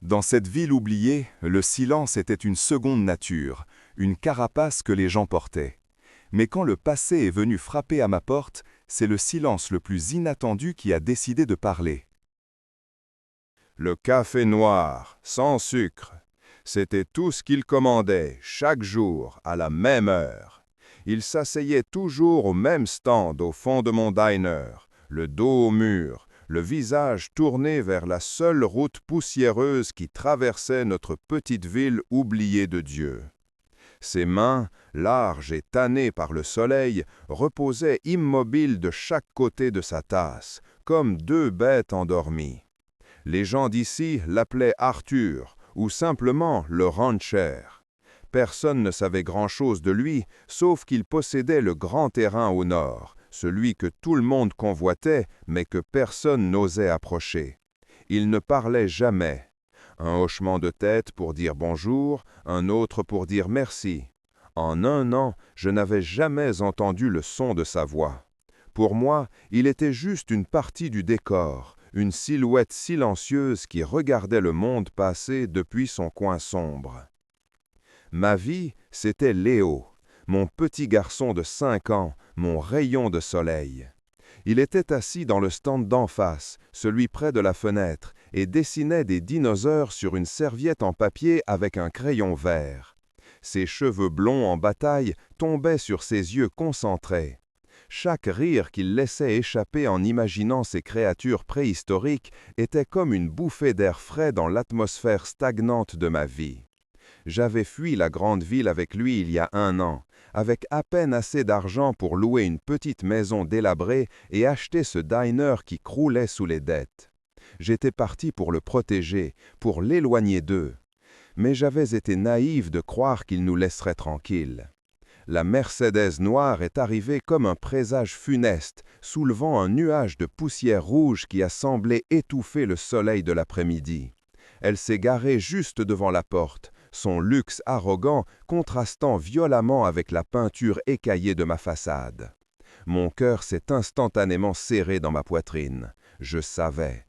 Dans cette ville oubliée, le silence était une seconde nature, une carapace que les gens portaient. Mais quand le passé est venu frapper à ma porte, c'est le silence le plus inattendu qui a décidé de parler. Le café noir, sans sucre, c'était tout ce qu'il commandait, chaque jour, à la même heure. Il s'asseyait toujours au même stand au fond de mon diner, le dos au mur, le visage tourné vers la seule route poussiéreuse qui traversait notre petite ville oubliée de Dieu. Ses mains, larges et tannées par le soleil, reposaient immobiles de chaque côté de sa tasse, comme deux bêtes endormies. Les gens d'ici l'appelaient Arthur, ou simplement le rancher. Personne ne savait grand-chose de lui, sauf qu'il possédait le grand terrain au nord, celui que tout le monde convoitait, mais que personne n'osait approcher. Il ne parlait jamais. Un hochement de tête pour dire bonjour, un autre pour dire merci. En un an, je n'avais jamais entendu le son de sa voix. Pour moi, il était juste une partie du décor, une silhouette silencieuse qui regardait le monde passer depuis son coin sombre. Ma vie, c'était Léo, mon petit garçon de 5 ans, mon rayon de soleil. Il était assis dans le stand d'en face, celui près de la fenêtre, et dessinait des dinosaures sur une serviette en papier avec un crayon vert. Ses cheveux blonds en bataille tombaient sur ses yeux concentrés. Chaque rire qu'il laissait échapper en imaginant ces créatures préhistoriques était comme une bouffée d'air frais dans l'atmosphère stagnante de ma vie. J'avais fui la grande ville avec lui il y a 1 an, avec à peine assez d'argent pour louer une petite maison délabrée et acheter ce diner qui croulait sous les dettes. J'étais parti pour le protéger, pour l'éloigner d'eux. Mais j'avais été naïf de croire qu'il nous laisserait tranquilles. La Mercedes noire est arrivée comme un présage funeste, soulevant un nuage de poussière rouge qui a semblé étouffer le soleil de l'après-midi. Elle s'est garée juste devant la porte, son luxe arrogant contrastant violemment avec la peinture écaillée de ma façade. Mon cœur s'est instantanément serré dans ma poitrine. Je savais.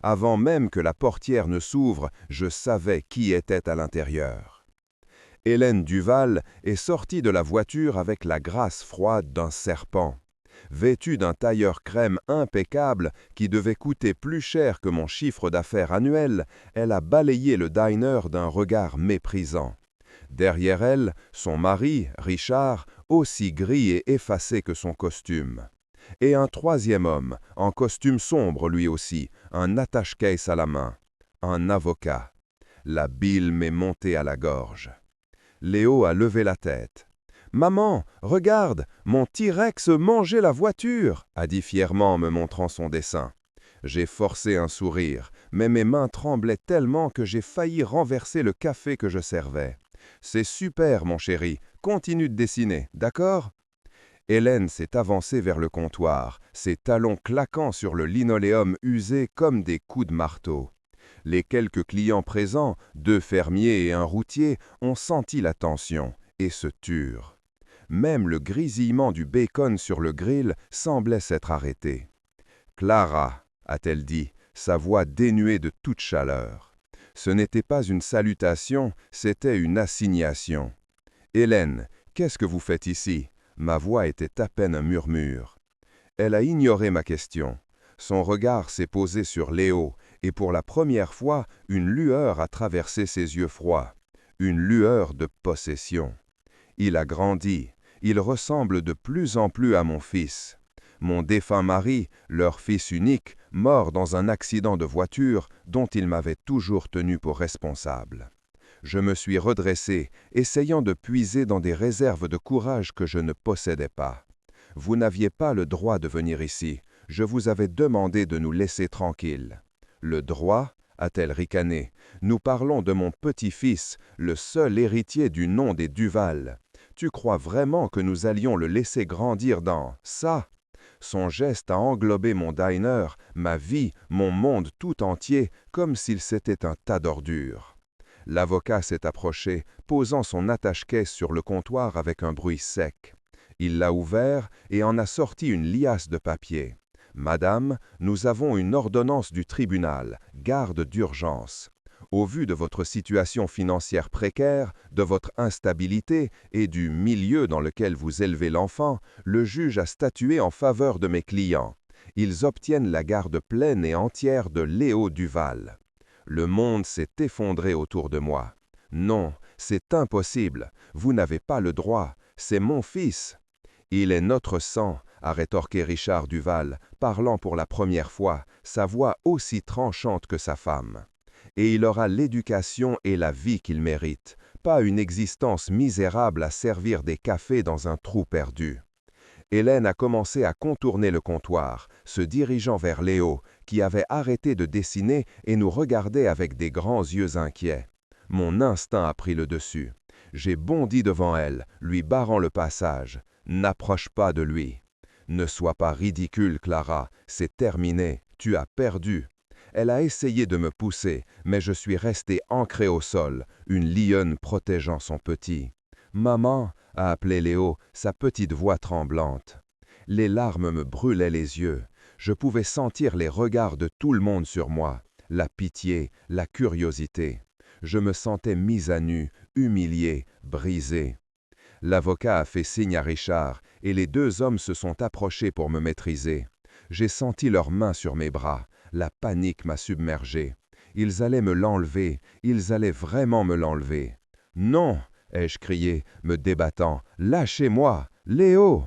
Avant même que la portière ne s'ouvre, je savais qui était à l'intérieur. Hélène Duval est sortie de la voiture avec la grâce froide d'un serpent. Vêtue d'un tailleur crème impeccable qui devait coûter plus cher que mon chiffre d'affaires annuel, elle a balayé le diner d'un regard méprisant. Derrière elle, son mari, Richard, aussi gris et effacé que son costume. Et un troisième homme, en costume sombre lui aussi, un attache-caisse à la main. Un avocat. La bile m'est montée à la gorge. Léo a levé la tête. « Maman, regarde, mon T-Rex mangeait la voiture !» a dit fièrement en me montrant son dessin. J'ai forcé un sourire, mais mes mains tremblaient tellement que j'ai failli renverser le café que je servais. « C'est super, mon chéri, continue de dessiner, d'accord ?» Hélène s'est avancée vers le comptoir, ses talons claquant sur le linoléum usé comme des coups de marteau. Les quelques clients présents, 2 fermiers et un routier, ont senti la tension et se turent. Même le grésillement du bacon sur le grill semblait s'être arrêté. « Clara », a-t-elle dit, sa voix dénuée de toute chaleur. Ce n'était pas une salutation, c'était une assignation. « Hélène, qu'est-ce que vous faites ici ?» Ma voix était à peine un murmure. Elle a ignoré ma question. Son regard s'est posé sur Léo, et pour la première fois, une lueur a traversé ses yeux froids. Une lueur de possession. Il a grandi. Il ressemble de plus en plus à mon fils. Mon défunt mari, leur fils unique, mort dans un accident de voiture dont il m'avait toujours tenu pour responsable. Je me suis redressé, essayant de puiser dans des réserves de courage que je ne possédais pas. Vous n'aviez pas le droit de venir ici. Je vous avais demandé de nous laisser tranquilles. Le droit, a-t-elle ricané, nous parlons de mon petit-fils, le seul héritier du nom des Duval. Tu crois vraiment que nous allions le laisser grandir dans ça? Son geste a englobé mon diner, ma vie, mon monde tout entier, comme s'il c'était un tas d'ordures. L'avocat s'est approché, posant son attache-caisse sur le comptoir avec un bruit sec. Il l'a ouvert et en a sorti une liasse de papier. « Madame, nous avons une ordonnance du tribunal, garde d'urgence. Au vu de votre situation financière précaire, de votre instabilité et du milieu dans lequel vous élevez l'enfant, le juge a statué en faveur de mes clients. Ils obtiennent la garde pleine et entière de Léo Duval. Le monde s'est effondré autour de moi. Non, c'est impossible. Vous n'avez pas le droit. C'est mon fils. Il est notre sang, a rétorqué Richard Duval, parlant pour la première fois, sa voix aussi tranchante que sa femme. Et il aura l'éducation et la vie qu'il mérite, pas une existence misérable à servir des cafés dans un trou perdu. Hélène a commencé à contourner le comptoir, se dirigeant vers Léo, qui avait arrêté de dessiner et nous regardait avec des grands yeux inquiets. Mon instinct a pris le dessus. J'ai bondi devant elle, lui barrant le passage. N'approche pas de lui. Ne sois pas ridicule, Clara, c'est terminé, tu as perdu. Elle a essayé de me pousser, mais je suis resté ancré au sol, une lionne protégeant son petit. Maman, a appelé Léo, sa petite voix tremblante. Les larmes me brûlaient les yeux. Je pouvais sentir les regards de tout le monde sur moi, la pitié, la curiosité. Je me sentais mis à nu, humilié, brisé. L'avocat a fait signe à Richard, et les deux hommes se sont approchés pour me maîtriser. J'ai senti leurs mains sur mes bras. La panique m'a submergé. Ils allaient me l'enlever, ils allaient vraiment me l'enlever. « Non !» ai-je crié, me débattant. « Lâchez-moi, Léo !»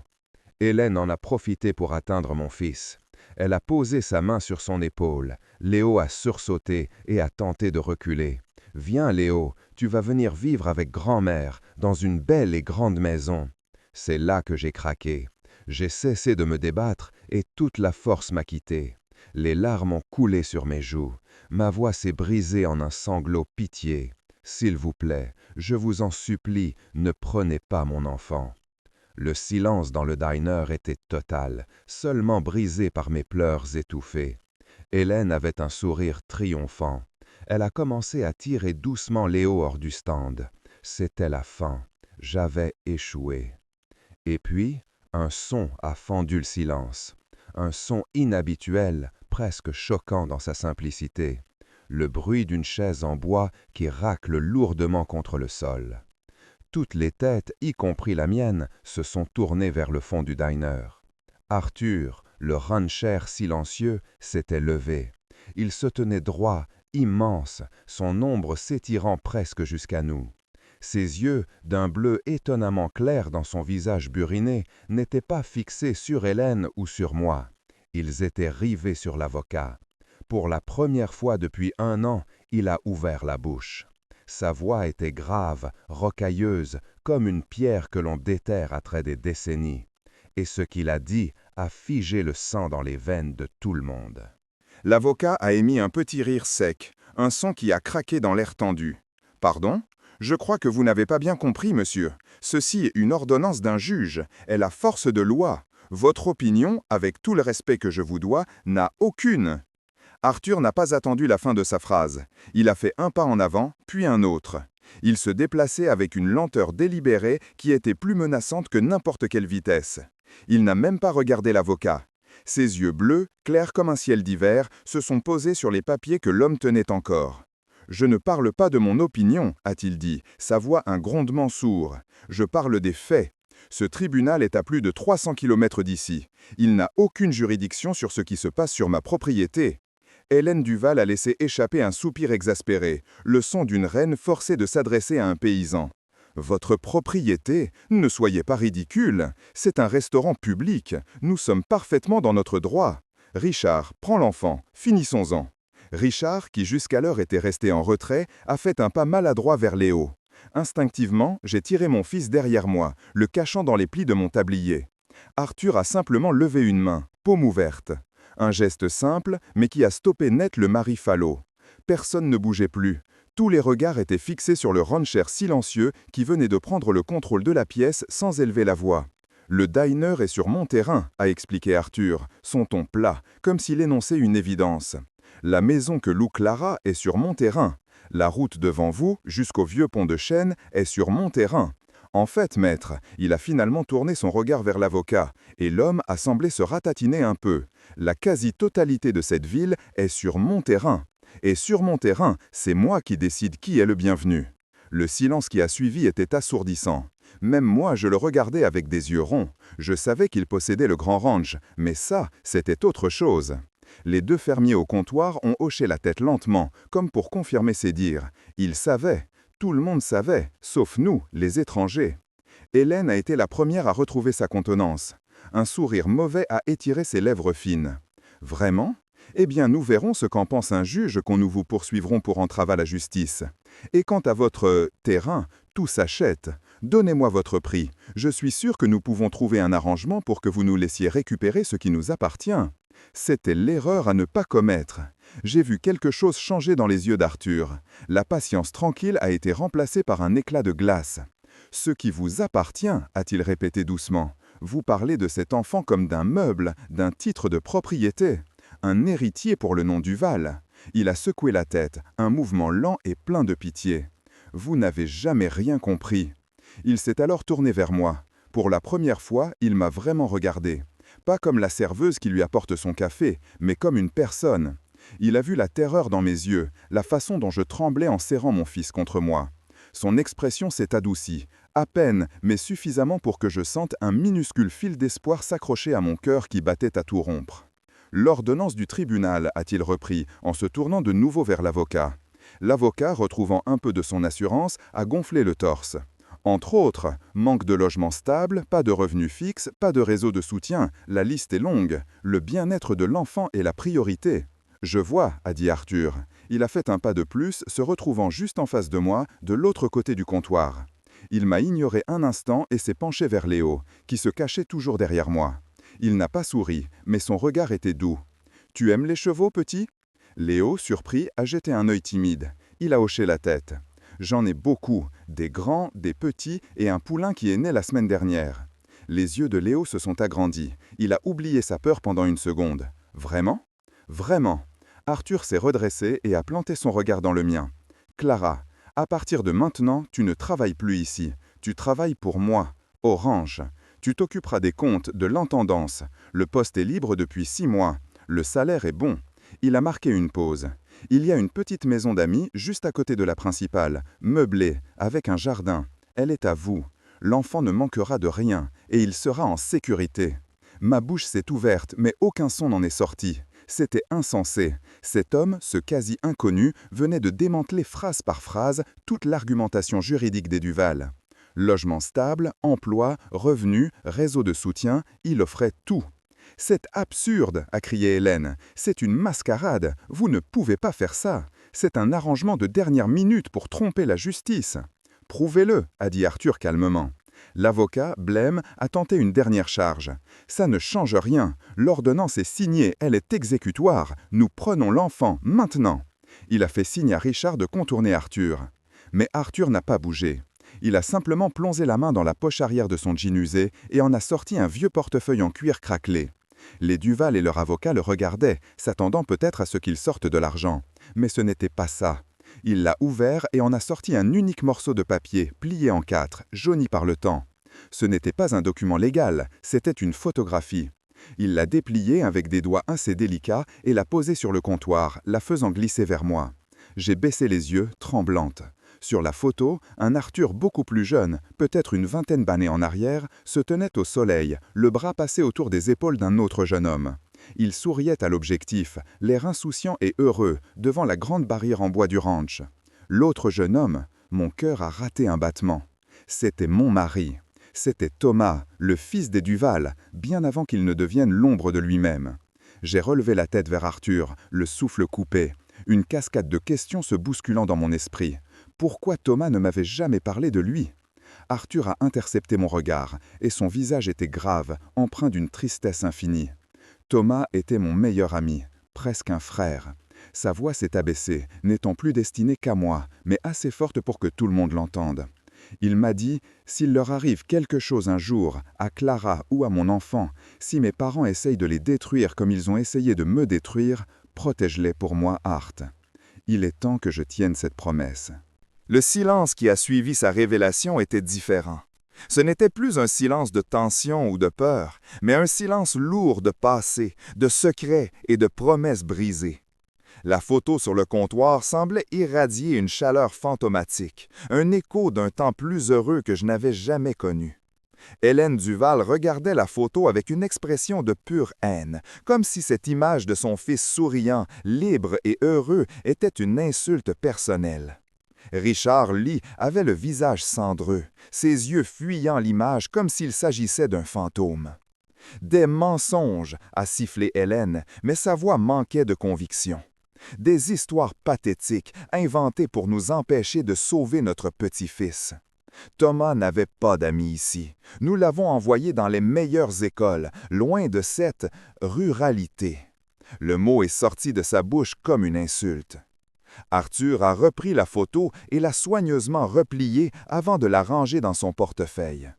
Hélène en a profité pour atteindre mon fils. Elle a posé sa main sur son épaule. Léo a sursauté et a tenté de reculer. « Viens, Léo, tu vas venir vivre avec grand-mère, dans une belle et grande maison. » C'est là que j'ai craqué. J'ai cessé de me débattre et toute la force m'a quitté. Les larmes ont coulé sur mes joues. Ma voix s'est brisée en un sanglot pitié. S'il vous plaît, je vous en supplie, ne prenez pas mon enfant. Le silence dans le diner était total, seulement brisé par mes pleurs étouffés. Hélène avait un sourire triomphant. Elle a commencé à tirer doucement Léo hors du stand. C'était la fin. J'avais échoué. Et puis, un son a fendu le silence. Un son inhabituel, presque choquant dans sa simplicité. Le bruit d'une chaise en bois qui racle lourdement contre le sol. Toutes les têtes, y compris la mienne, se sont tournées vers le fond du diner. Arthur, le rancher silencieux, s'était levé. Il se tenait droit, immense, son ombre s'étirant presque jusqu'à nous. Ses yeux, d'un bleu étonnamment clair dans son visage buriné, n'étaient pas fixés sur Hélène ou sur moi. Ils étaient rivés sur l'avocat. Pour la première fois depuis 1 an, il a ouvert la bouche. Sa voix était grave, rocailleuse, comme une pierre que l'on déterre après des décennies. Et ce qu'il a dit a figé le sang dans les veines de tout le monde. L'avocat a émis un petit rire sec, un son qui a craqué dans l'air tendu. « Pardon ? Je crois que vous n'avez pas bien compris, monsieur. Ceci est une ordonnance d'un juge. Elle a force de loi. Votre opinion, avec tout le respect que je vous dois, n'a aucune. » Arthur n'a pas attendu la fin de sa phrase. Il a fait un pas en avant, puis un autre. Il se déplaçait avec une lenteur délibérée qui était plus menaçante que n'importe quelle vitesse. Il n'a même pas regardé l'avocat. Ses yeux bleus, clairs comme un ciel d'hiver, se sont posés sur les papiers que l'homme tenait encore. « Je ne parle pas de mon opinion, a-t-il dit, sa voix un grondement sourd. Je parle des faits. Ce tribunal est à plus de 300 km d'ici. Il n'a aucune juridiction sur ce qui se passe sur ma propriété. » Hélène Duval a laissé échapper un soupir exaspéré, le son d'une reine forcée de s'adresser à un paysan. « Votre propriété? Ne soyez pas ridicule. C'est un restaurant public. Nous sommes parfaitement dans notre droit. Richard, prends l'enfant. Finissons-en. » Richard, qui jusqu'alors était resté en retrait, a fait un pas maladroit vers Léo. Instinctivement, j'ai tiré mon fils derrière moi, le cachant dans les plis de mon tablier. Arthur a simplement levé une main, paume ouverte. Un geste simple, mais qui a stoppé net le mari falot. Personne ne bougeait plus. Tous les regards étaient fixés sur le rancher silencieux qui venait de prendre le contrôle de la pièce sans élever la voix. « Le diner est sur mon terrain », a expliqué Arthur, son ton plat, comme s'il énonçait une évidence. « La maison que loue Clara est sur mon terrain. La route devant vous, jusqu'au vieux pont de Chêne, est sur mon terrain. En fait, maître, il a finalement tourné son regard vers l'avocat, et l'homme a semblé se ratatiner un peu. La quasi-totalité de cette ville est sur mon terrain. Et sur mon terrain, c'est moi qui décide qui est le bienvenu. Le silence qui a suivi était assourdissant. Même moi, je le regardais avec des yeux ronds. Je savais qu'il possédait le grand ranch, mais ça, c'était autre chose. Les deux fermiers au comptoir ont hoché la tête lentement, comme pour confirmer ses dires. Ils savaient. Tout le monde savait, sauf nous, les étrangers. Hélène a été la première à retrouver sa contenance. Un sourire mauvais a étiré ses lèvres fines. « Vraiment ? Eh bien, nous verrons ce qu'en pense un juge quand nous vous poursuivrons pour entrave à la justice. Et quant à votre terrain, tout s'achète. Donnez-moi votre prix. Je suis sûr que nous pouvons trouver un arrangement pour que vous nous laissiez récupérer ce qui nous appartient. » C'était l'erreur à ne pas commettre. J'ai vu quelque chose changer dans les yeux d'Arthur. La patience tranquille a été remplacée par un éclat de glace. « Ce qui vous appartient, a-t-il répété doucement. Vous parlez de cet enfant comme d'un meuble, d'un titre de propriété. Un héritier pour le nom Duval. » Il a secoué la tête, un mouvement lent et plein de pitié. « Vous n'avez jamais rien compris. » Il s'est alors tourné vers moi. Pour la première fois, il m'a vraiment regardé. Pas comme la serveuse qui lui apporte son café, mais comme une personne. Il a vu la terreur dans mes yeux, la façon dont je tremblais en serrant mon fils contre moi. Son expression s'est adoucie, à peine, mais suffisamment pour que je sente un minuscule fil d'espoir s'accrocher à mon cœur qui battait à tout rompre. « L'ordonnance du tribunal, a-t-il repris, en se tournant de nouveau vers l'avocat. L'avocat, retrouvant un peu de son assurance, a gonflé le torse. Entre autres, manque de logement stable, pas de revenus fixes, pas de réseau de soutien, la liste est longue. Le bien-être de l'enfant est la priorité. « Je vois, a dit Arthur. Il a fait un pas de plus, se retrouvant juste en face de moi, de l'autre côté du comptoir. Il m'a ignoré un instant et s'est penché vers Léo, qui se cachait toujours derrière moi. Il n'a pas souri, mais son regard était doux. « Tu aimes les chevaux, petit ?» Léo, surpris, a jeté un œil timide. Il a hoché la tête. « J'en ai beaucoup, des grands, des petits et un poulain qui est né la semaine dernière. » Les yeux de Léo se sont agrandis. Il a oublié sa peur pendant une seconde. « Vraiment ? » ?»« Vraiment. » Arthur s'est redressé et a planté son regard dans le mien. « Clara, à partir de maintenant, tu ne travailles plus ici. Tu travailles pour moi, Orange. Tu t'occuperas des comptes, de l'intendance. Le poste est libre depuis 6 mois. Le salaire est bon. » Il a marqué une pause. « Il y a une petite maison d'amis juste à côté de la principale, meublée, avec un jardin. Elle est à vous. L'enfant ne manquera de rien et il sera en sécurité. » Ma bouche s'est ouverte, mais aucun son n'en est sorti. C'était insensé. Cet homme, ce quasi-inconnu, venait de démanteler phrase par phrase toute l'argumentation juridique des Duval. Logement stable, emploi, revenus, réseau de soutien, il offrait tout. « C'est absurde !» a crié Hélène. « C'est une mascarade. Vous ne pouvez pas faire ça. C'est un arrangement de dernière minute pour tromper la justice. »« Prouvez-le » a dit Arthur calmement. L'avocat, blême, a tenté une dernière charge. « Ça ne change rien. L'ordonnance est signée, elle est exécutoire. Nous prenons l'enfant, maintenant. » Il a fait signe à Richard de contourner Arthur. Mais Arthur n'a pas bougé. Il a simplement plongé la main dans la poche arrière de son jean usé et en a sorti un vieux portefeuille en cuir craquelé. Les Duval et leur avocat le regardaient, s'attendant peut-être à ce qu'il sorte de l'argent. Mais ce n'était pas ça. Il l'a ouvert et en a sorti un unique morceau de papier, plié en 4, jauni par le temps. Ce n'était pas un document légal, c'était une photographie. Il l'a dépliée avec des doigts assez délicats et l'a posée sur le comptoir, la faisant glisser vers moi. J'ai baissé les yeux, tremblante. Sur la photo, un Arthur beaucoup plus jeune, peut-être une vingtaine d'années en arrière, se tenait au soleil, le bras passé autour des épaules d'un autre jeune homme. Il souriait à l'objectif, l'air insouciant et heureux, devant la grande barrière en bois du ranch. L'autre jeune homme, mon cœur a raté un battement. C'était mon mari. C'était Thomas, le fils des Duval, bien avant qu'il ne devienne l'ombre de lui-même. J'ai relevé la tête vers Arthur, le souffle coupé, une cascade de questions se bousculant dans mon esprit. Pourquoi Thomas ne m'avait jamais parlé de lui ? Arthur a intercepté mon regard, et son visage était grave, empreint d'une tristesse infinie. Thomas était mon meilleur ami, presque un frère. Sa voix s'est abaissée, n'étant plus destinée qu'à moi, mais assez forte pour que tout le monde l'entende. Il m'a dit, s'il leur arrive quelque chose un jour, à Clara ou à mon enfant, si mes parents essayent de les détruire comme ils ont essayé de me détruire, protège-les pour moi, Art. Il est temps que je tienne cette promesse. Le silence qui a suivi sa révélation était différent. Ce n'était plus un silence de tension ou de peur, mais un silence lourd de passé, de secrets et de promesses brisées. La photo sur le comptoir semblait irradier une chaleur fantomatique, un écho d'un temps plus heureux que je n'avais jamais connu. Hélène Duval regardait la photo avec une expression de pure haine, comme si cette image de son fils souriant, libre et heureux était une insulte personnelle. Richard, lui, avait le visage cendreux, ses yeux fuyant l'image comme s'il s'agissait d'un fantôme. Des mensonges, a sifflé Hélène, mais sa voix manquait de conviction. Des histoires pathétiques, inventées pour nous empêcher de sauver notre petit-fils. Thomas n'avait pas d'amis ici. Nous l'avons envoyé dans les meilleures écoles, loin de cette ruralité. Le mot est sorti de sa bouche comme une insulte. Arthur a repris la photo et l'a soigneusement repliée avant de la ranger dans son portefeuille.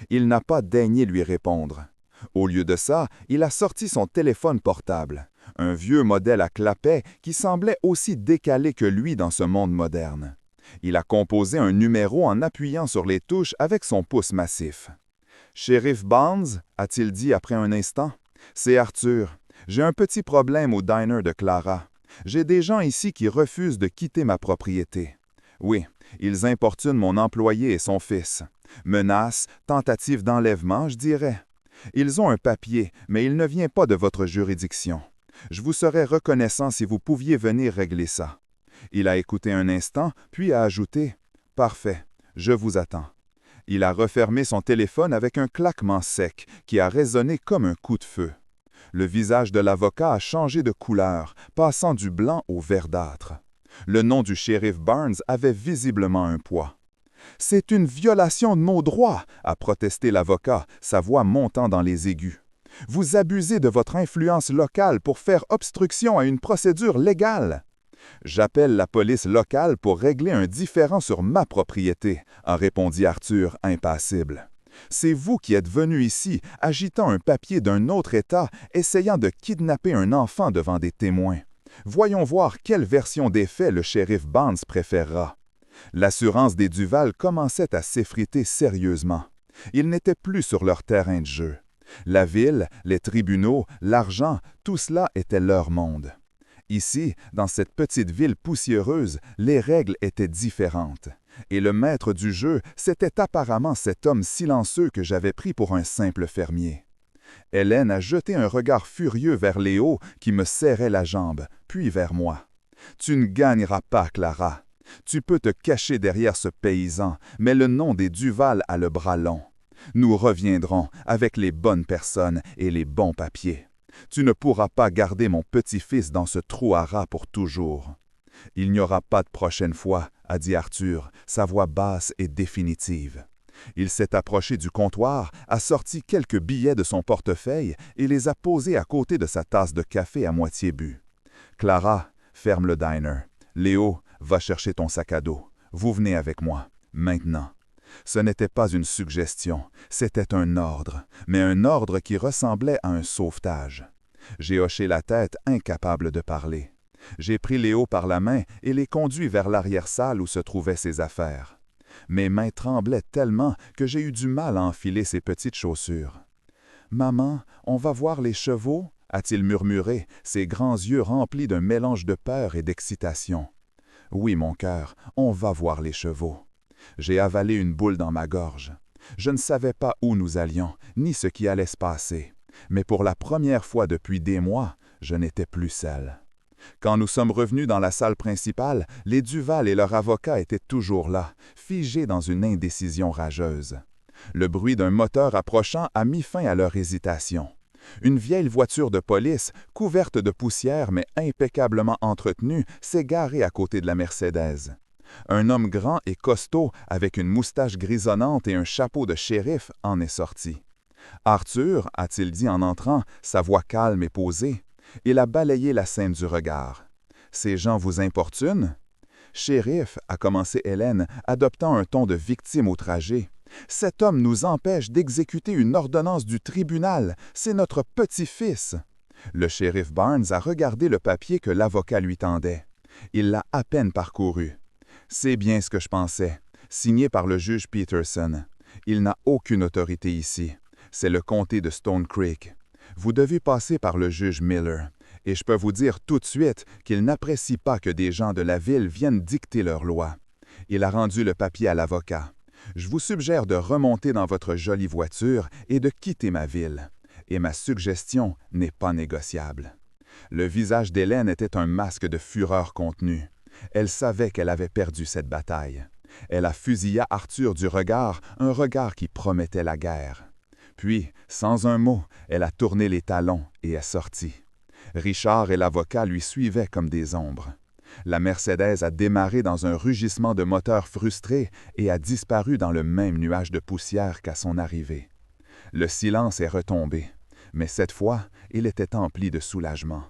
Il n'a pas daigné lui répondre. Au lieu de ça, il a sorti son téléphone portable, un vieux modèle à clapet qui semblait aussi décalé que lui dans ce monde moderne. Il a composé un numéro en appuyant sur les touches avec son pouce massif. « Sheriff Barnes » a-t-il dit après un instant. « C'est Arthur. J'ai un petit problème au diner de Clara. J'ai des gens ici qui refusent de quitter ma propriété. Oui, ils importunent mon employé et son fils. Menaces, tentatives d'enlèvement, je dirais. Ils ont un papier, mais il ne vient pas de votre juridiction. Je vous serais reconnaissant si vous pouviez venir régler ça. » Il a écouté un instant, puis a ajouté « Parfait, je vous attends. » Il a refermé son téléphone avec un claquement sec qui a résonné comme un coup de feu. Le visage de l'avocat a changé de couleur, passant du blanc au verdâtre. Le nom du shérif Barnes avait visiblement un poids. « C'est une violation de nos droits !» a protesté l'avocat, sa voix montant dans les aigus. « Vous abusez de votre influence locale pour faire obstruction à une procédure légale. » « J'appelle la police locale pour régler un différend sur ma propriété, » a répondu Arthur, impassible. « C'est vous qui êtes venu ici, agitant un papier d'un autre État, essayant de kidnapper un enfant devant des témoins. Voyons voir quelle version des faits le shérif Barnes préférera. » L'assurance des Duval commençait à s'effriter sérieusement. Ils n'étaient plus sur leur terrain de jeu. La ville, les tribunaux, l'argent, tout cela était leur monde. Ici, dans cette petite ville poussiéreuse, les règles étaient différentes. Et le maître du jeu, c'était apparemment cet homme silencieux que j'avais pris pour un simple fermier. Hélène a jeté un regard furieux vers Léo, qui me serrait la jambe, puis vers moi. « Tu ne gagneras pas, Clara. Tu peux te cacher derrière ce paysan, mais le nom des Duval a le bras long. Nous reviendrons avec les bonnes personnes et les bons papiers. Tu ne pourras pas garder mon petit-fils dans ce trou à rats pour toujours. » « Il n'y aura pas de prochaine fois, » a dit Arthur, sa voix basse et définitive. Il s'est approché du comptoir, a sorti quelques billets de son portefeuille et les a posés à côté de sa tasse de café à moitié bu. « Clara, ferme le diner. Léo, va chercher ton sac à dos. Vous venez avec moi, maintenant. » Ce n'était pas une suggestion, c'était un ordre, mais un ordre qui ressemblait à un sauvetage. J'ai hoché la tête, incapable de parler. J'ai pris Léo par la main et l'ai conduit vers l'arrière-salle où se trouvaient ses affaires. Mes mains tremblaient tellement que j'ai eu du mal à enfiler ses petites chaussures. « Maman, on va voir les chevaux ?» a-t-il murmuré, ses grands yeux remplis d'un mélange de peur et d'excitation. « Oui, mon cœur, on va voir les chevaux. » J'ai avalé une boule dans ma gorge. Je ne savais pas où nous allions, ni ce qui allait se passer. Mais pour la première fois depuis des mois, je n'étais plus seul. Quand nous sommes revenus dans la salle principale, les Duval et leur avocat étaient toujours là, figés dans une indécision rageuse. Le bruit d'un moteur approchant a mis fin à leur hésitation. Une vieille voiture de police, couverte de poussière mais impeccablement entretenue, s'est garée à côté de la Mercedes. Un homme grand et costaud, avec une moustache grisonnante et un chapeau de shérif, en est sorti. « Arthur » a-t-il dit en entrant, sa voix calme et posée. Il a balayé la scène du regard. « Ces gens vous importunent? »« Shérif » a commencé Hélène, adoptant un ton de victime outragée. « Cet homme nous empêche d'exécuter une ordonnance du tribunal. C'est notre petit-fils. » Le shérif Barnes a regardé le papier que l'avocat lui tendait. Il l'a à peine parcouru. « C'est bien ce que je pensais. Signé par le juge Peterson. Il n'a aucune autorité ici. C'est le comté de Stone Creek. Vous devez passer par le juge Miller. Et je peux vous dire tout de suite qu'il n'apprécie pas que des gens de la ville viennent dicter leurs lois. Il a rendu le papier à l'avocat. Je vous suggère de remonter dans votre jolie voiture et de quitter ma ville. Et ma suggestion n'est pas négociable. Le visage d'Hélène était un masque de fureur contenue. Elle savait qu'elle avait perdu cette bataille. Elle a fusillé Arthur du regard, un regard qui promettait la guerre. Puis, sans un mot, elle a tourné les talons et est sortie. Richard et l'avocat lui suivaient comme des ombres. La Mercedes a démarré dans un rugissement de moteur frustré et a disparu dans le même nuage de poussière qu'à son arrivée. Le silence est retombé, mais cette fois, il était empli de soulagement.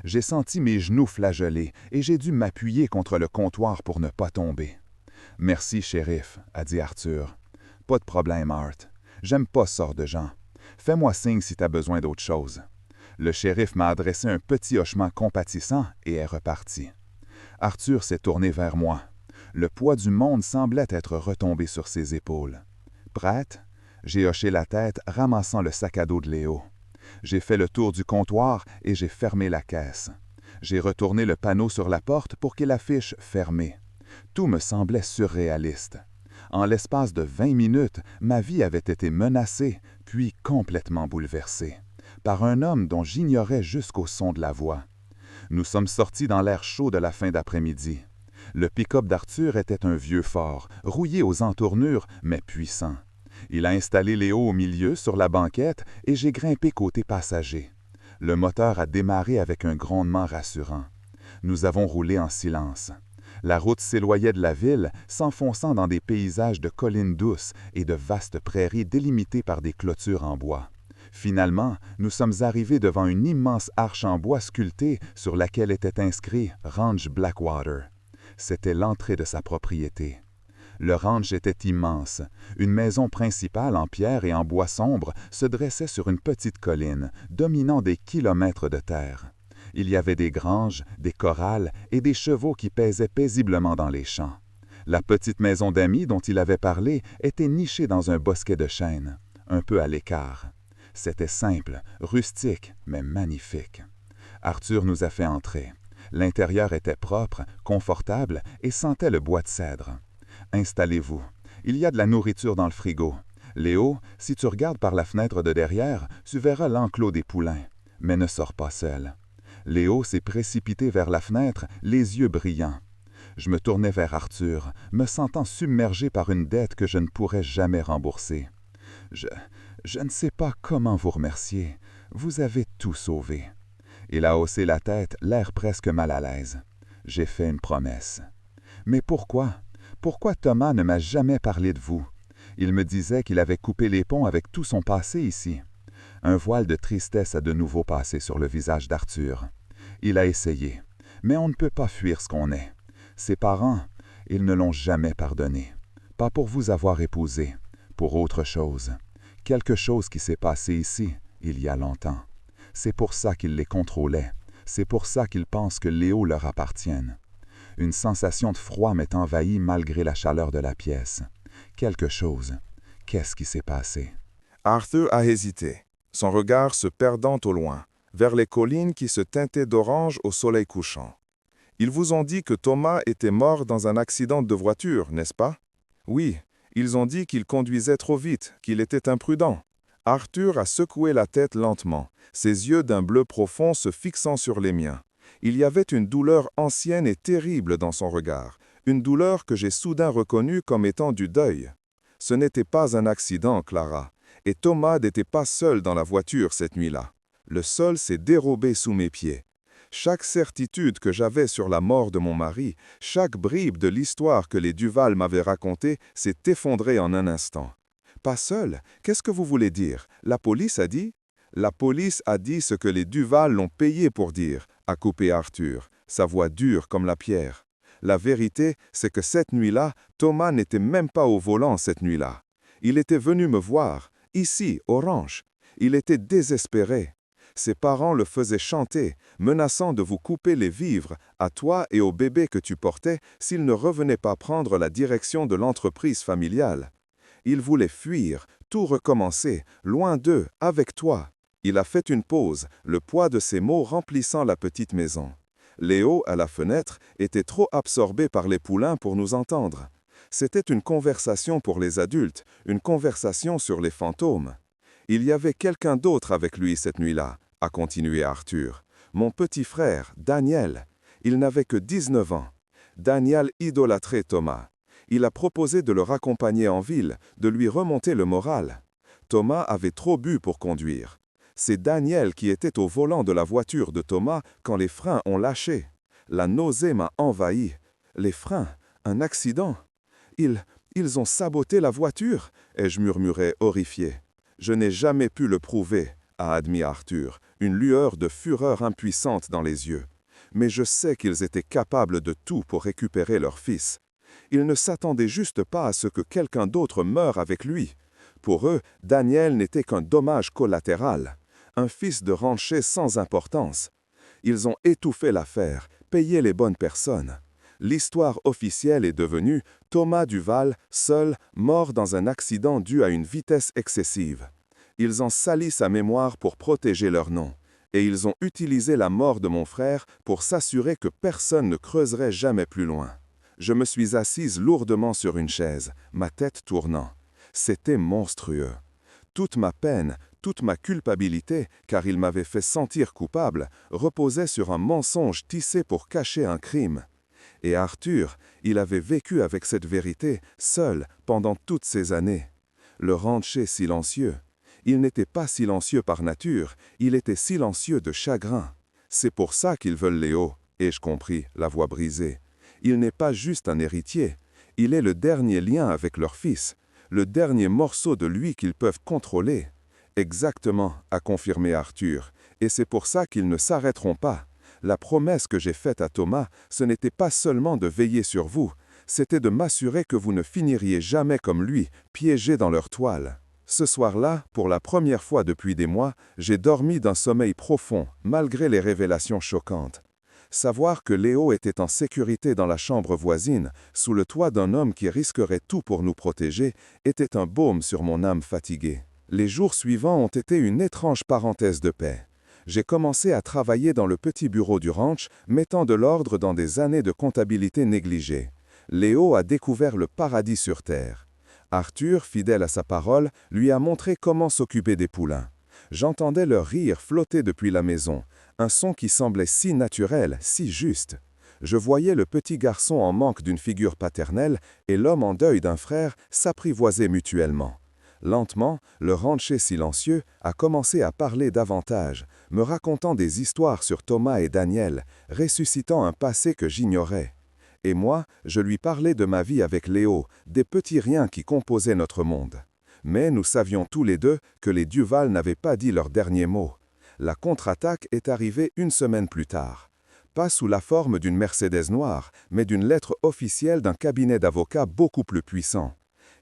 J'ai senti mes genoux flageoler et j'ai dû m'appuyer contre le comptoir pour ne pas tomber. « Merci, shérif, » a dit Arthur. « Pas de problème, Art. J'aime pas ce sort de gens. Fais-moi signe si tu as besoin d'autre chose. » Le shérif m'a adressé un petit hochement compatissant et est reparti. Arthur s'est tourné vers moi. Le poids du monde semblait être retombé sur ses épaules. « Prête? » J'ai hoché la tête, ramassant le sac à dos de Léo. J'ai fait le tour du comptoir et j'ai fermé la caisse. J'ai retourné le panneau sur la porte pour qu'il affiche « Fermé ». Tout me semblait surréaliste. En l'espace de 20 minutes, ma vie avait été menacée, puis complètement bouleversée, par un homme dont j'ignorais jusqu'au son de la voix. Nous sommes sortis dans l'air chaud de la fin d'après-midi. Le pick-up d'Arthur était un vieux Ford, rouillé aux entournures, mais puissant. Il a installé Léo au milieu, sur la banquette, et j'ai grimpé côté passager. Le moteur a démarré avec un grondement rassurant. Nous avons roulé en silence. La route s'éloignait de la ville, s'enfonçant dans des paysages de collines douces et de vastes prairies délimitées par des clôtures en bois. Finalement, nous sommes arrivés devant une immense arche en bois sculptée sur laquelle était inscrit « Ranch Blackwater ». C'était l'entrée de sa propriété. Le ranch était immense. Une maison principale en pierre et en bois sombre se dressait sur une petite colline, dominant des kilomètres de terre. Il y avait des granges, des corrals et des chevaux qui paisaient paisiblement dans les champs. La petite maison d'amis dont il avait parlé était nichée dans un bosquet de chênes, un peu à l'écart. C'était simple, rustique, mais magnifique. Arthur nous a fait entrer. L'intérieur était propre, confortable et sentait le bois de cèdre. Installez-vous. Il y a de la nourriture dans le frigo. Léo, si tu regardes par la fenêtre de derrière, tu verras l'enclos des poulains. Mais ne sors pas seul. Léo s'est précipité vers la fenêtre, les yeux brillants. Je me tournai vers Arthur, me sentant submergé par une dette que je ne pourrais jamais rembourser. Je ne sais pas comment vous remercier. Vous avez tout sauvé. Il a haussé la tête, l'air presque mal à l'aise. J'ai fait une promesse. Mais pourquoi? Pourquoi Thomas ne m'a jamais parlé de vous? Il me disait qu'il avait coupé les ponts avec tout son passé ici. Un voile de tristesse a de nouveau passé sur le visage d'Arthur. Il a essayé, mais on ne peut pas fuir ce qu'on est. Ses parents, ils ne l'ont jamais pardonné. Pas pour vous avoir épousé, pour autre chose. Quelque chose qui s'est passé ici, il y a longtemps. C'est pour ça qu'il les contrôlait. C'est pour ça qu'ils pensent que Léo leur appartienne. Une sensation de froid m'est envahie malgré la chaleur de la pièce. Quelque chose. Qu'est-ce qui s'est passé? Arthur a hésité, son regard se perdant au loin, vers les collines qui se teintaient d'orange au soleil couchant. Ils vous ont dit que Thomas était mort dans un accident de voiture, n'est-ce pas? Oui, ils ont dit qu'il conduisait trop vite, qu'il était imprudent. Arthur a secoué la tête lentement, ses yeux d'un bleu profond se fixant sur les miens. Il y avait une douleur ancienne et terrible dans son regard, une douleur que j'ai soudain reconnue comme étant du deuil. Ce n'était pas un accident, Clara, et Thomas n'était pas seul dans la voiture cette nuit-là. Le sol s'est dérobé sous mes pieds. Chaque certitude que j'avais sur la mort de mon mari, chaque bribe de l'histoire que les Duval m'avaient racontée s'est effondrée en un instant. Pas seul? Qu'est-ce que vous voulez dire? La police a dit? La police a dit ce que les Duval l'ont payé pour dire, a coupé Arthur, sa voix dure comme la pierre. La vérité, c'est que cette nuit-là, Thomas n'était même pas au volant cette nuit-là. Il était venu me voir, ici, au ranch. Il était désespéré. Ses parents le faisaient chanter, menaçant de vous couper les vivres, à toi et au bébé que tu portais, s'il ne revenait pas prendre la direction de l'entreprise familiale. Il voulait fuir, tout recommencer, loin d'eux, avec toi. Il a fait une pause, le poids de ses mots remplissant la petite maison. Léo, à la fenêtre, était trop absorbé par les poulains pour nous entendre. C'était une conversation pour les adultes, une conversation sur les fantômes. Il y avait quelqu'un d'autre avec lui cette nuit-là, a continué Arthur. Mon petit frère, Daniel. Il n'avait que 19 ans. Daniel idolâtrait Thomas. Il a proposé de le raccompagner en ville, de lui remonter le moral. Thomas avait trop bu pour conduire. C'est Daniel qui était au volant de la voiture de Thomas quand les freins ont lâché. La nausée m'a envahi. Les freins, un accident. Ils ont saboté la voiture, ai-je murmuré horrifié. Je n'ai jamais pu le prouver, a admis Arthur, une lueur de fureur impuissante dans les yeux. Mais je sais qu'ils étaient capables de tout pour récupérer leur fils. Ils ne s'attendaient juste pas à ce que quelqu'un d'autre meure avec lui. Pour eux, Daniel n'était qu'un dommage collatéral, un fils de rancher sans importance. Ils ont étouffé l'affaire, payé les bonnes personnes. L'histoire officielle est devenue Thomas Duval, seul, mort dans un accident dû à une vitesse excessive. Ils en salissent sa mémoire pour protéger leur nom. Et ils ont utilisé la mort de mon frère pour s'assurer que personne ne creuserait jamais plus loin. Je me suis assise lourdement sur une chaise, ma tête tournant. C'était monstrueux. Toute ma peine, toute ma culpabilité, car il m'avait fait sentir coupable, reposait sur un mensonge tissé pour cacher un crime. Et Arthur, il avait vécu avec cette vérité, seul, pendant toutes ces années. Le rancher silencieux. Il n'était pas silencieux par nature, il était silencieux de chagrin. C'est pour ça qu'ils veulent Léo, ai-je compris, la voix brisée. Il n'est pas juste un héritier, il est le dernier lien avec leur fils, le dernier morceau de lui qu'ils peuvent contrôler. Exactement, a confirmé Arthur, et c'est pour ça qu'ils ne s'arrêteront pas. La promesse que j'ai faite à Thomas, ce n'était pas seulement de veiller sur vous, c'était de m'assurer que vous ne finiriez jamais comme lui, piégé dans leur toile. Ce soir-là, pour la première fois depuis des mois, j'ai dormi d'un sommeil profond, malgré les révélations choquantes. Savoir que Léo était en sécurité dans la chambre voisine, sous le toit d'un homme qui risquerait tout pour nous protéger, était un baume sur mon âme fatiguée. Les jours suivants ont été une étrange parenthèse de paix. J'ai commencé à travailler dans le petit bureau du ranch, mettant de l'ordre dans des années de comptabilité négligée. Léo a découvert le paradis sur terre. Arthur, fidèle à sa parole, lui a montré comment s'occuper des poulains. J'entendais leur rire flotter depuis la maison, un son qui semblait si naturel, si juste. Je voyais le petit garçon en manque d'une figure paternelle et l'homme en deuil d'un frère s'apprivoiser mutuellement. Lentement, le rancher silencieux a commencé à parler davantage, me racontant des histoires sur Thomas et Daniel, ressuscitant un passé que j'ignorais. Et moi, je lui parlais de ma vie avec Léo, des petits riens qui composaient notre monde. Mais nous savions tous les deux que les Duval n'avaient pas dit leur dernier mot. La contre-attaque est arrivée une semaine plus tard. Pas sous la forme d'une Mercedes noire, mais d'une lettre officielle d'un cabinet d'avocats beaucoup plus puissant.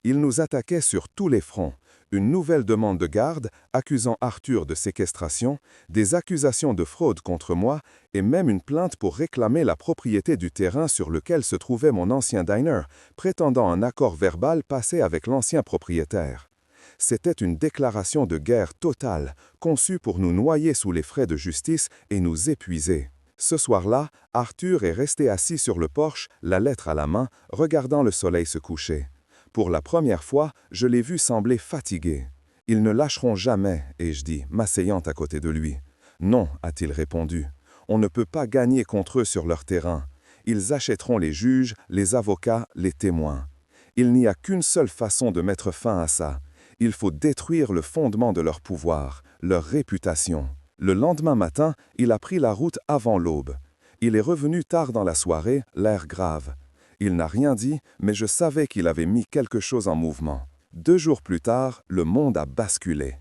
Ils nous attaquaient sur tous les fronts. Une nouvelle demande de garde, accusant Arthur de séquestration, des accusations de fraude contre moi, et même une plainte pour réclamer la propriété du terrain sur lequel se trouvait mon ancien diner, prétendant un accord verbal passé avec l'ancien propriétaire. C'était une déclaration de guerre totale, conçue pour nous noyer sous les frais de justice et nous épuiser. Ce soir-là, Arthur est resté assis sur le porche, la lettre à la main, regardant le soleil se coucher. Pour la première fois, je l'ai vu sembler fatigué. « Ils ne lâcheront jamais », ai-je dit, m'asseyant à côté de lui. « Non », a-t-il répondu. « On ne peut pas gagner contre eux sur leur terrain. Ils achèteront les juges, les avocats, les témoins. Il n'y a qu'une seule façon de mettre fin à ça. Il faut détruire le fondement de leur pouvoir, leur réputation. » Le lendemain matin, il a pris la route avant l'aube. Il est revenu tard dans la soirée, l'air grave. Il n'a rien dit, mais je savais qu'il avait mis quelque chose en mouvement. 2 jours plus tard, le monde a basculé.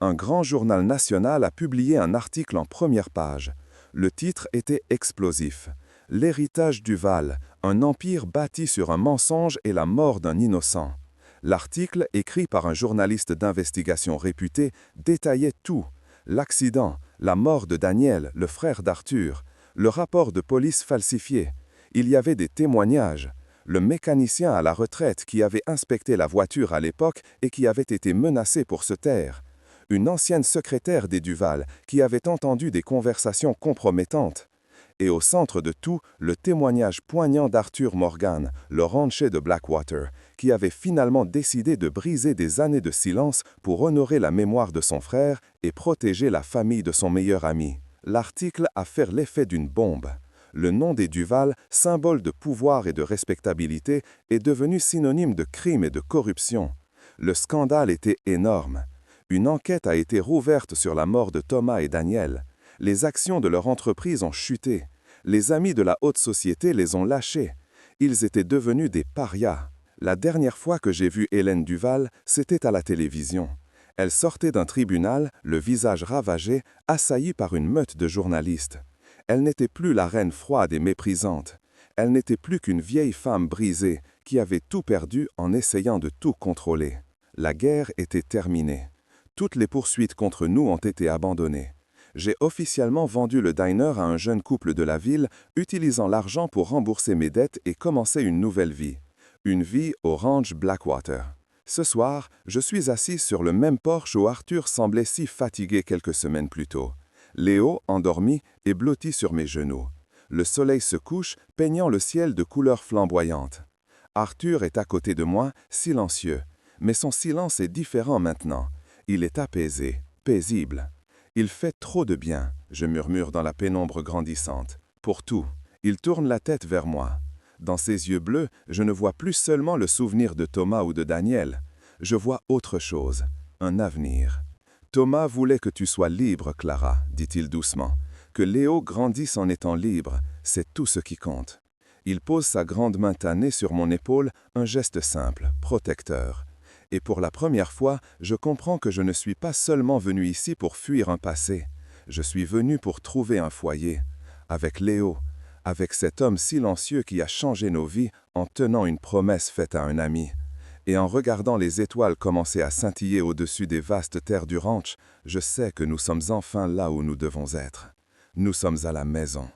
Un grand journal national a publié un article en première page. Le titre était explosif. « L'héritage Duval, un empire bâti sur un mensonge et la mort d'un innocent ». L'article, écrit par un journaliste d'investigation réputé, détaillait tout. L'accident, la mort de Daniel, le frère d'Arthur, le rapport de police falsifié. Il y avait des témoignages. Le mécanicien à la retraite qui avait inspecté la voiture à l'époque et qui avait été menacé pour se taire. une ancienne secrétaire des Duval qui avait entendu des conversations compromettantes. Et au centre de tout, le témoignage poignant d'Arthur Morgan, le rancher de Blackwater, qui avait finalement décidé de briser des années de silence pour honorer la mémoire de son frère et protéger la famille de son meilleur ami. L'article a fait l'effet d'une bombe. Le nom des Duval, symbole de pouvoir et de respectabilité, est devenu synonyme de crime et de corruption. Le scandale était énorme. Une enquête a été rouverte sur la mort de Thomas et Daniel. Les actions de leur entreprise ont chuté. Les amis de la haute société les ont lâchés. Ils étaient devenus des parias. La dernière fois que j'ai vu Hélène Duval, c'était à la télévision. Elle sortait d'un tribunal, le visage ravagé, assaillie par une meute de journalistes. Elle n'était plus la reine froide et méprisante. Elle n'était plus qu'une vieille femme brisée qui avait tout perdu en essayant de tout contrôler. La guerre était terminée. Toutes les poursuites contre nous ont été abandonnées. J'ai officiellement vendu le diner à un jeune couple de la ville, utilisant l'argent pour rembourser mes dettes et commencer une nouvelle vie. Une vie au ranch Blackwater. Ce soir, je suis assis sur le même porche où Arthur semblait si fatigué quelques semaines plus tôt. Léo, endormi, est blotti sur mes genoux. Le soleil se couche, peignant le ciel de couleurs flamboyantes. Arthur est à côté de moi, silencieux. Mais son silence est différent maintenant. Il est apaisé, paisible. Il fait trop de bien, je murmure dans la pénombre grandissante. Pour tout, il tourne la tête vers moi. Dans ses yeux bleus, je ne vois plus seulement le souvenir de Thomas ou de Daniel. Je vois autre chose, un avenir. Thomas voulait que tu sois libre, Clara, dit-il doucement. Que Léo grandisse en étant libre, c'est tout ce qui compte. Il pose sa grande main tannée sur mon épaule, un geste simple, protecteur. Et pour la première fois, je comprends que je ne suis pas seulement venu ici pour fuir un passé. Je suis venu pour trouver un foyer. Avec Léo, avec cet homme silencieux qui a changé nos vies en tenant une promesse faite à un ami. Et en regardant les étoiles commencer à scintiller au-dessus des vastes terres du ranch, je sais que nous sommes enfin là où nous devons être. Nous sommes à la maison.